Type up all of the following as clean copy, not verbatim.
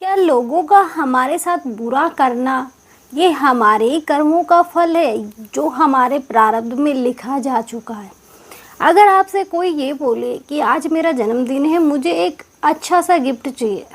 क्या लोगों का हमारे साथ बुरा करना ये हमारे ही कर्मों का फल है जो हमारे प्रारब्ध में लिखा जा चुका है। अगर आपसे कोई ये बोले कि आज मेरा जन्मदिन है, मुझे एक अच्छा सा गिफ्ट चाहिए,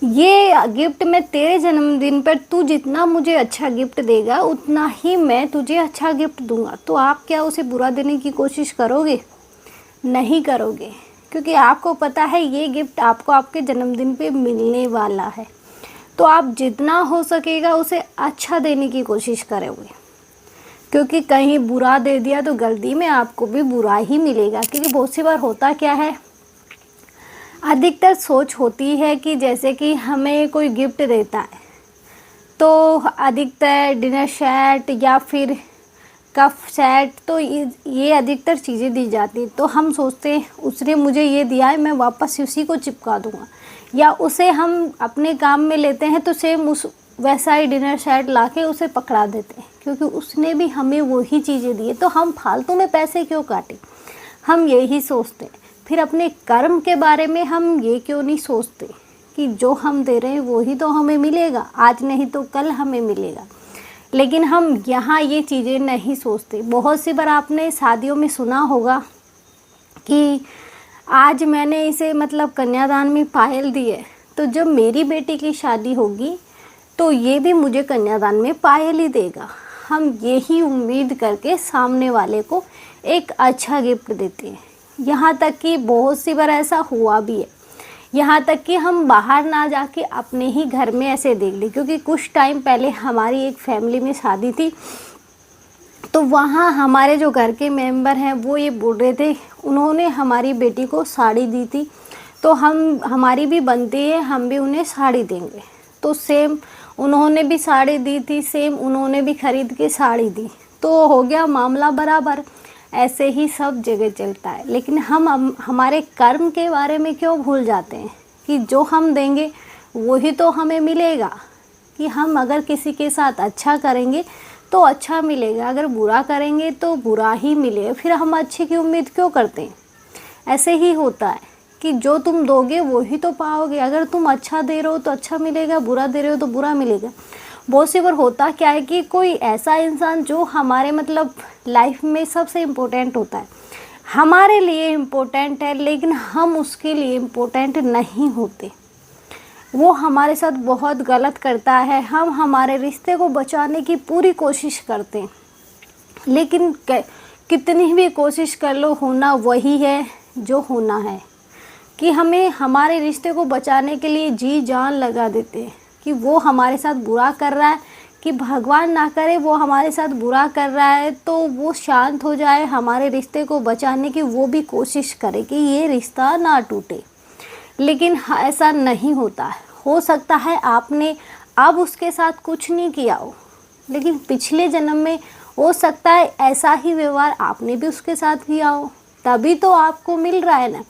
ये गिफ्ट मैं तेरे जन्मदिन पर तू जितना मुझे अच्छा गिफ्ट देगा उतना ही मैं तुझे अच्छा गिफ्ट दूंगा, तो आप क्या उसे बुरा देने की कोशिश करोगे? नहीं करोगे, क्योंकि आपको पता है ये गिफ्ट आपको आपके जन्मदिन पे मिलने वाला है। तो आप जितना हो सकेगा उसे अच्छा देने की कोशिश करोगे, क्योंकि कहीं बुरा दे दिया तो गलती में आपको भी बुरा ही मिलेगा। क्योंकि बहुत सी बार होता क्या है, अधिकतर सोच होती है कि जैसे कि हमें कोई गिफ्ट देता है तो अधिकतर डिनर सेट या फिर कप सेट, तो ये अधिकतर चीज़ें दी जाती हैं। तो हम सोचते हैं उसने मुझे ये दिया है, मैं वापस उसी को चिपका दूंगा, या उसे हम अपने काम में लेते हैं तो सेम उस वैसा ही डिनर सेट लाके उसे पकड़ा देते हैं, क्योंकि उसने भी हमें वही चीज़ें दी है, तो हम फालतू में पैसे क्यों काटें। हम यही सोचते हैं। फिर अपने कर्म के बारे में हम ये क्यों नहीं सोचते कि जो हम दे रहे हैं वही तो हमें मिलेगा, आज नहीं तो कल हमें मिलेगा। लेकिन हम यहाँ ये चीज़ें नहीं सोचते। बहुत सी बार आपने शादियों में सुना होगा कि आज मैंने इसे मतलब कन्यादान में पायल दी है, तो जब मेरी बेटी की शादी होगी तो ये भी मुझे कन्यादान में पायल ही देगा। हम यही उम्मीद करके सामने वाले को एक अच्छा गिफ्ट देते हैं। यहाँ तक कि बहुत सी बार ऐसा हुआ भी है, यहाँ तक कि हम बाहर ना जाके अपने ही घर में ऐसे देख ली। क्योंकि कुछ टाइम पहले हमारी एक फैमिली में शादी थी, तो वहाँ हमारे जो घर के मेंबर हैं वो ये बोल रहे थे, उन्होंने हमारी बेटी को साड़ी दी थी, तो हमारी भी बनती है, हम भी उन्हें साड़ी देंगे। तो सेम उन्होंने भी साड़ी दी थी, सेम उन्होंने भी खरीद के साड़ी दी, तो हो गया मामला बराबर। ऐसे ही सब जगह चलता है। लेकिन हम हमारे कर्म के बारे में क्यों भूल जाते हैं कि जो हम देंगे वही तो हमें मिलेगा। कि हम अगर किसी के साथ अच्छा करेंगे तो अच्छा मिलेगा, अगर बुरा करेंगे तो बुरा ही मिलेगा। फिर हम अच्छे की उम्मीद क्यों करते हैं? ऐसे ही होता है कि जो तुम दोगे वही तो पाओगे। अगर तुम अच्छा दे रहे हो तो अच्छा मिलेगा, बुरा दे रहे हो तो बुरा मिलेगा। बहुत सी बार होता क्या है कि कोई ऐसा इंसान जो हमारे मतलब लाइफ में सबसे इम्पोर्टेंट होता है, हमारे लिए इम्पोर्टेंट है, लेकिन हम उसके लिए इम्पोर्टेंट नहीं होते, वो हमारे साथ बहुत गलत करता है। हम हमारे रिश्ते को बचाने की पूरी कोशिश करते हैं, लेकिन कितनी भी कोशिश कर लो, होना वही है जो होना है। कि हमें हमारे रिश्ते को बचाने के लिए जी जान लगा देते हैं कि वो हमारे साथ बुरा कर रहा है, कि भगवान ना करे वो हमारे साथ बुरा कर रहा है तो वो शांत हो जाए, हमारे रिश्ते को बचाने की वो भी कोशिश करे कि ये रिश्ता ना टूटे। लेकिन ऐसा नहीं होता है। हो सकता है आपने अब उसके साथ कुछ नहीं किया हो, लेकिन पिछले जन्म में हो सकता है ऐसा ही व्यवहार आपने भी उसके साथ किया हो, तभी तो आपको मिल रहा है ना।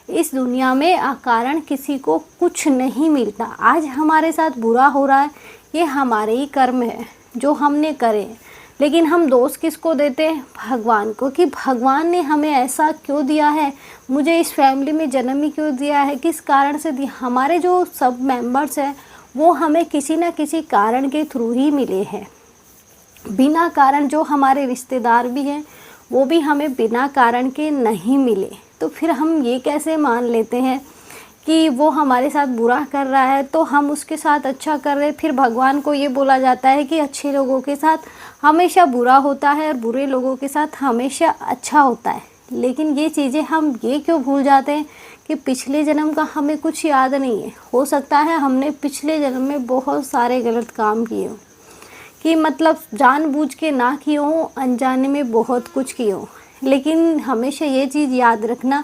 इस दुनिया में अकारण किसी को कुछ नहीं मिलता। आज हमारे साथ बुरा हो रहा है, ये हमारे ही कर्म है जो हमने करे हैं। लेकिन हम दोष किसको देते हैं? भगवान को, कि भगवान ने हमें ऐसा क्यों दिया है, मुझे इस फैमिली में जन्म ही क्यों दिया है, किस कारण से दिया। हमारे जो सब मेंबर्स हैं वो हमें किसी न किसी कारण के थ्रू ही मिले हैं। बिना कारण जो हमारे रिश्तेदार भी हैं वो भी हमें बिना कारण के नहीं मिले। तो फिर हम ये कैसे मान लेते हैं कि वो हमारे साथ बुरा कर रहा है तो हम उसके साथ अच्छा कर रहे हैं। फिर भगवान को ये बोला जाता है कि अच्छे लोगों के साथ हमेशा बुरा होता है और बुरे लोगों के साथ हमेशा अच्छा होता है। लेकिन ये चीज़ें हम ये क्यों भूल जाते हैं कि पिछले जन्म का हमें कुछ याद नहीं है। हो सकता है हमने पिछले जन्म में बहुत सारे गलत काम किए हों, कि मतलब जानबूझ के ना किए हों, अनजाने में बहुत कुछ किए हों। लेकिन हमेशा ये चीज़ याद रखना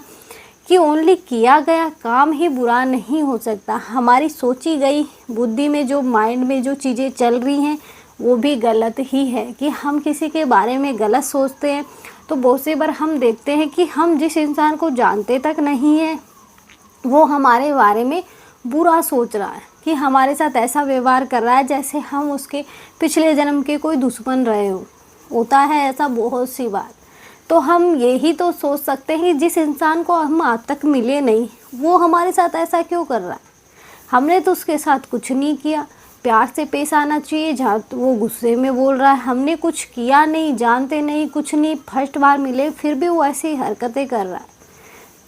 कि ओनली किया गया काम ही बुरा नहीं हो सकता, हमारी सोची गई बुद्धि में जो माइंड में जो चीज़ें चल रही हैं वो भी गलत ही है। कि हम किसी के बारे में गलत सोचते हैं तो बहुत सी बार हम देखते हैं कि हम जिस इंसान को जानते तक नहीं हैं वो हमारे बारे में बुरा सोच रहा है, कि हमारे साथ ऐसा व्यवहार कर रहा है जैसे हम उसके पिछले जन्म के कोई दुश्मन रहे हो। होता है ऐसा बहुत सी बार। तो हम यही तो सोच सकते हैं जिस इंसान को हम आज तक मिले नहीं वो हमारे साथ ऐसा क्यों कर रहा है। हमने तो उसके साथ कुछ नहीं किया। प्यार से पेश आना चाहिए, जहाँ तो वो गुस्से में बोल रहा है, हमने कुछ किया नहीं, जानते नहीं, कुछ नहीं, फर्स्ट बार मिले फिर भी वो ऐसी हरकतें कर रहा है।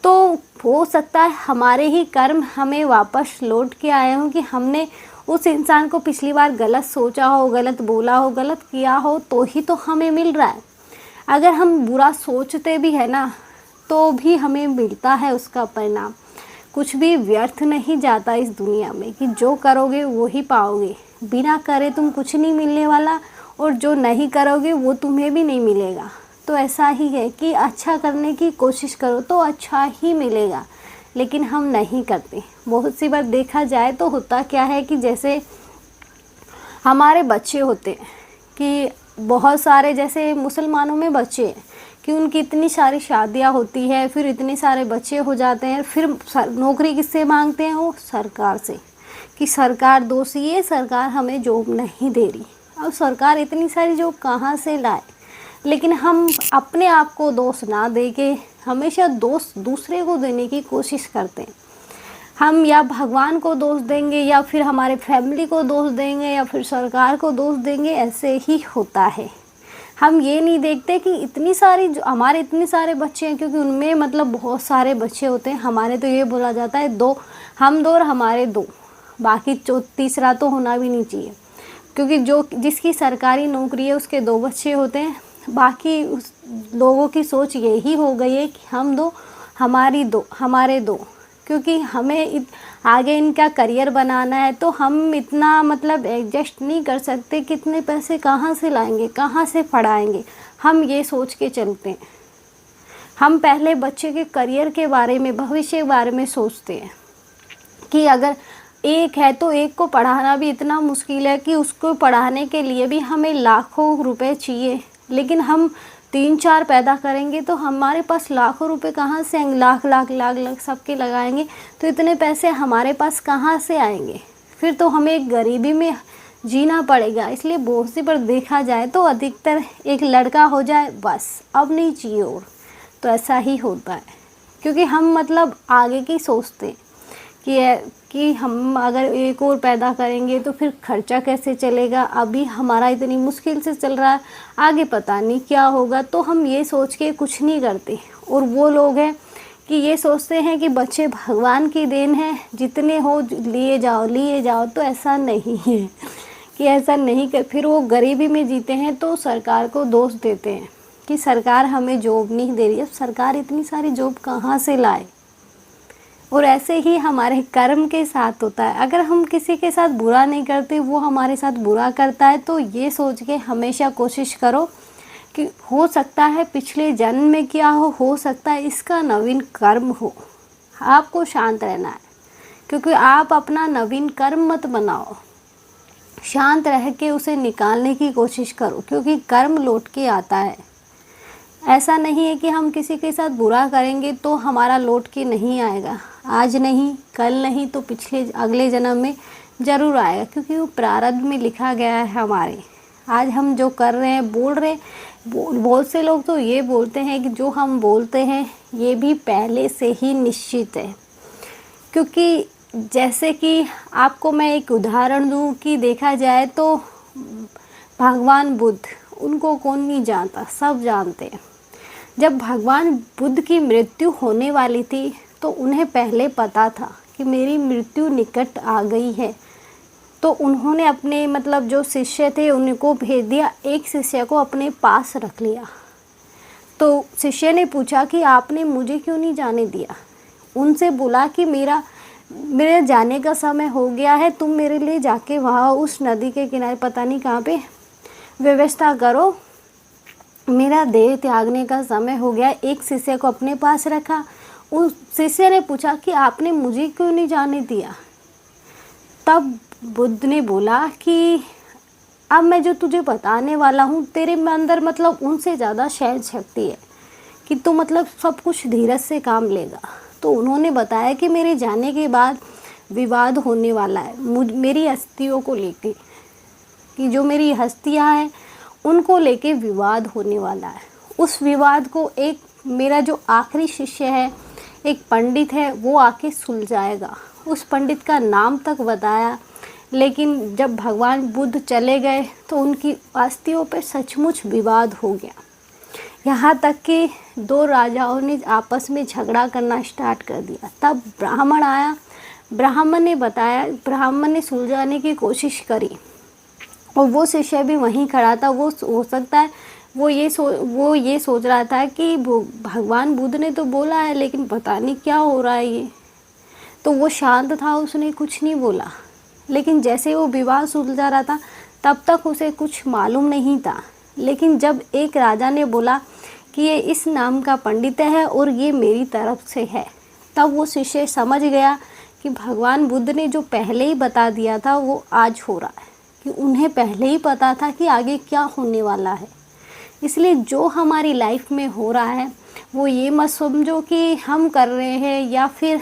तो हो सकता है हमारे ही कर्म हमें वापस लौट के आए हों कि हमने उस इंसान को पिछली बार गलत सोचा हो, गलत बोला हो, गलत किया हो, तो ही तो हमें मिल रहा है। अगर हम बुरा सोचते भी है ना, तो भी हमें मिलता है उसका परिणाम। कुछ भी व्यर्थ नहीं जाता इस दुनिया में, कि जो करोगे वो ही पाओगे। बिना करे तुम कुछ नहीं मिलने वाला, और जो नहीं करोगे वो तुम्हें भी नहीं मिलेगा। तो ऐसा ही है कि अच्छा करने की कोशिश करो तो अच्छा ही मिलेगा, लेकिन हम नहीं करते। बहुत सी बार देखा जाए तो होता क्या है कि जैसे हमारे बच्चे होते हैं, कि बहुत सारे जैसे मुसलमानों में बच्चे हैं कि उनकी इतनी सारी शादियां होती है, फिर इतने सारे बच्चे हो जाते हैं, फिर नौकरी किससे मांगते हैं? वो सरकार से, कि सरकार दोषी है, सरकार हमें जॉब नहीं दे रही। अब सरकार इतनी सारी जॉब कहाँ से लाए? लेकिन हम अपने आप को दोष ना दे के हमेशा दोष दूसरे को देने की कोशिश करते हैं। हम या भगवान को दोष देंगे, या फिर हमारे फैमिली को दोष देंगे, या फिर सरकार को दोष देंगे। ऐसे ही होता है। हम ये नहीं देखते कि इतनी सारी जो हमारे इतने सारे बच्चे हैं, क्योंकि उनमें मतलब बहुत सारे बच्चे होते हैं। हमारे तो ये बोला जाता है दो, हम दो और हमारे दो, बाकी तीसरा तो होना भी नहीं चाहिए। क्योंकि जो जिसकी सरकारी नौकरी है उसके 2 बच्चे होते हैं, बाकी उस लोगों की सोच यही हो गई है कि हम दो, हमारी दो, हमारे दो। क्योंकि हमें आगे इनका करियर बनाना है, तो हम इतना मतलब एडजस्ट नहीं कर सकते। कितने पैसे कहाँ से लाएंगे, कहाँ से पढ़ाएंगे, हम ये सोच के चलते हैं। हम पहले बच्चे के करियर के बारे में, भविष्य के बारे में सोचते हैं कि अगर एक है तो एक को पढ़ाना भी इतना मुश्किल है कि उसको पढ़ाने के लिए भी हमें लाखों रुपए चाहिए। लेकिन हम 3-4 पैदा करेंगे तो हमारे पास लाखों रुपए कहाँ से आएंगे? लाख लाख लाख लाख सबके लगाएंगे तो इतने पैसे हमारे पास कहाँ से आएंगे? फिर तो हमें गरीबी में जीना पड़ेगा। इसलिए बहुत सी बार देखा जाए तो अधिकतर एक लड़का हो जाए बस, अब नहीं चाहिए और। तो ऐसा ही होता है, क्योंकि हम मतलब आगे की सोचते हैं कि हम अगर एक और पैदा करेंगे तो फिर खर्चा कैसे चलेगा? अभी हमारा इतनी मुश्किल से चल रहा है, आगे पता नहीं क्या होगा। तो हम ये सोच के कुछ नहीं करते। और वो लोग हैं कि ये सोचते हैं कि बच्चे भगवान की देन है, जितने हो लिए जाओ लिए जाओ। तो ऐसा नहीं है कि ऐसा नहीं कर, फिर वो गरीबी में जीते हैं तो सरकार को दोष देते हैं कि सरकार हमें जॉब नहीं दे रही। अब सरकार इतनी सारी जॉब कहाँ से लाए? और ऐसे ही हमारे कर्म के साथ होता है। अगर हम किसी के साथ बुरा नहीं करते, वो हमारे साथ बुरा करता है, तो ये सोच के हमेशा कोशिश करो कि हो सकता है पिछले जन्म में क्या हो सकता है इसका नवीन कर्म हो। आपको शांत रहना है, क्योंकि आप अपना नवीन कर्म मत बनाओ। शांत रह के उसे निकालने की कोशिश करो, क्योंकि कर्म लौट के आता है। ऐसा नहीं है कि हम किसी के साथ बुरा करेंगे तो हमारा लौट के नहीं आएगा। आज नहीं, कल नहीं, तो पिछले अगले जन्म में ज़रूर आएगा, क्योंकि वो प्रारब्ध में लिखा गया है हमारे। आज हम जो कर रहे हैं, बोल रहे हैं, बहुत से लोग तो ये बोलते हैं कि जो हम बोलते हैं ये भी पहले से ही निश्चित है। क्योंकि जैसे कि आपको मैं एक उदाहरण दूँ कि देखा जाए तो भगवान बुद्ध, उनको कौन नहीं जानता, सब जानते हैं। जब भगवान बुद्ध की मृत्यु होने वाली थी तो उन्हें पहले पता था कि मेरी मृत्यु निकट आ गई है। तो उन्होंने अपने मतलब जो शिष्य थे उनको भेज दिया, एक शिष्य को अपने पास रख लिया। तो शिष्य ने पूछा कि आपने मुझे क्यों नहीं जाने दिया? उनसे बोला कि मेरे जाने का समय हो गया है, तुम मेरे लिए जाके वहाँ उस नदी के किनारे पता नहीं कहाँ पे व्यवस्था करो, मेरा देह त्यागने का समय हो गया। एक शिष्य को अपने पास रखा। उस शिष्य ने पूछा कि आपने मुझे क्यों नहीं जाने दिया? तब बुद्ध ने बोला कि अब मैं जो तुझे बताने वाला हूँ, तेरे में अंदर मतलब उनसे ज़्यादा सहन शक्ति है कि तू मतलब सब कुछ धीरज से काम लेगा। तो उन्होंने बताया कि मेरे जाने के बाद विवाद होने वाला है मेरी हस्तियों को लेके, कि जो मेरी हस्तियाँ हैं उनको लेके विवाद होने वाला है। उस विवाद को एक मेरा जो आखिरी शिष्य है, एक पंडित है, वो आके सुलझाएगा। उस पंडित का नाम तक बताया। लेकिन जब भगवान बुद्ध चले गए तो उनकी अस्थियों पर सचमुच विवाद हो गया। यहाँ तक कि दो राजाओं ने आपस में झगड़ा करना स्टार्ट कर दिया। तब ब्राह्मण आया, ब्राह्मण ने सुलझाने की कोशिश करी और वो शिष्य भी वहीं खड़ा था। वो हो सकता है वो ये सोच रहा था कि भगवान बुद्ध ने तो बोला है, लेकिन पता नहीं क्या हो रहा है ये। तो वो शांत था, उसने कुछ नहीं बोला। लेकिन जैसे वो विवाद सुलझा रहा था तब तक उसे कुछ मालूम नहीं था। लेकिन जब एक राजा ने बोला कि ये इस नाम का पंडित है और ये मेरी तरफ से है, तब वो शिष्य समझ गया कि भगवान बुद्ध ने जो पहले ही बता दिया था वो आज हो रहा है, कि उन्हें पहले ही पता था कि आगे क्या होने वाला है। इसलिए जो हमारी लाइफ में हो रहा है वो ये मत समझो कि हम कर रहे हैं, या फिर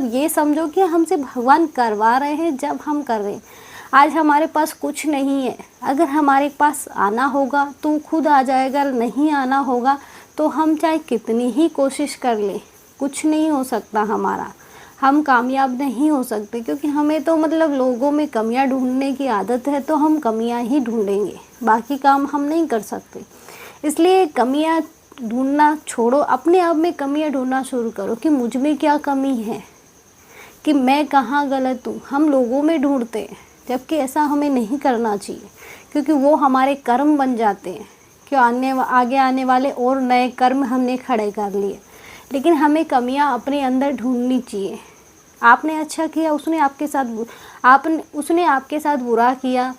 ये समझो कि हमसे भगवान करवा रहे हैं जब हम कर रहे हैं। आज हमारे पास कुछ नहीं है, अगर हमारे पास आना होगा तो खुद आ जाएगा, अगर नहीं आना होगा तो हम चाहे कितनी ही कोशिश कर लें कुछ नहीं हो सकता हमारा। हम कामयाब नहीं हो सकते, क्योंकि हमें तो लोगों में कमियां ढूंढने की आदत है, तो हम कमियां ही ढूंढेंगे, बाकी काम हम नहीं कर सकते। इसलिए कमियां ढूंढना छोड़ो, अपने आप में कमियां ढूंढना शुरू करो कि मुझ में क्या कमी है, कि मैं कहाँ गलत हूँ। हम लोगों में ढूंढते हैं, जबकि ऐसा हमें नहीं करना चाहिए, क्योंकि वो हमारे कर्म बन जाते हैं कि आगे आने वाले और नए कर्म हमने खड़े कर लिए। लेकिन हमें कमियां अपने अंदर ढूंढनी चाहिए। आपने अच्छा किया, उसने आपके साथ बुरा किया,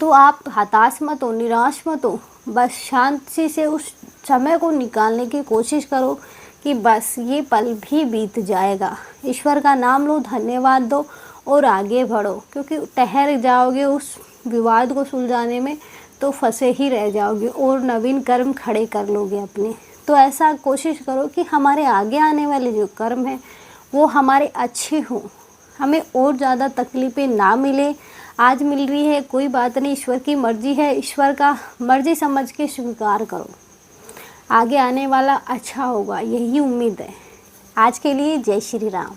तो आप हताश मत हो, निराश मत हो। बस शांति से उस समय को निकालने की कोशिश करो कि बस ये पल भी बीत जाएगा। ईश्वर का नाम लो, धन्यवाद दो और आगे बढ़ो, क्योंकि ठहर जाओगे उस विवाद को सुलझाने में तो फंसे ही रह जाओगे और नवीन कर्म खड़े कर लोगे अपने। तो ऐसा कोशिश करो कि हमारे आगे आने वाले जो कर्म हैं वो हमारे अच्छे हों, हमें और ज़्यादा तकलीफ़ें ना मिले। आज मिल रही है कोई बात नहीं, ईश्वर की मर्ज़ी है, ईश्वर का मर्ज़ी समझ के स्वीकार करो, आगे आने वाला अच्छा होगा, यही उम्मीद है। आज के लिए जय श्री राम।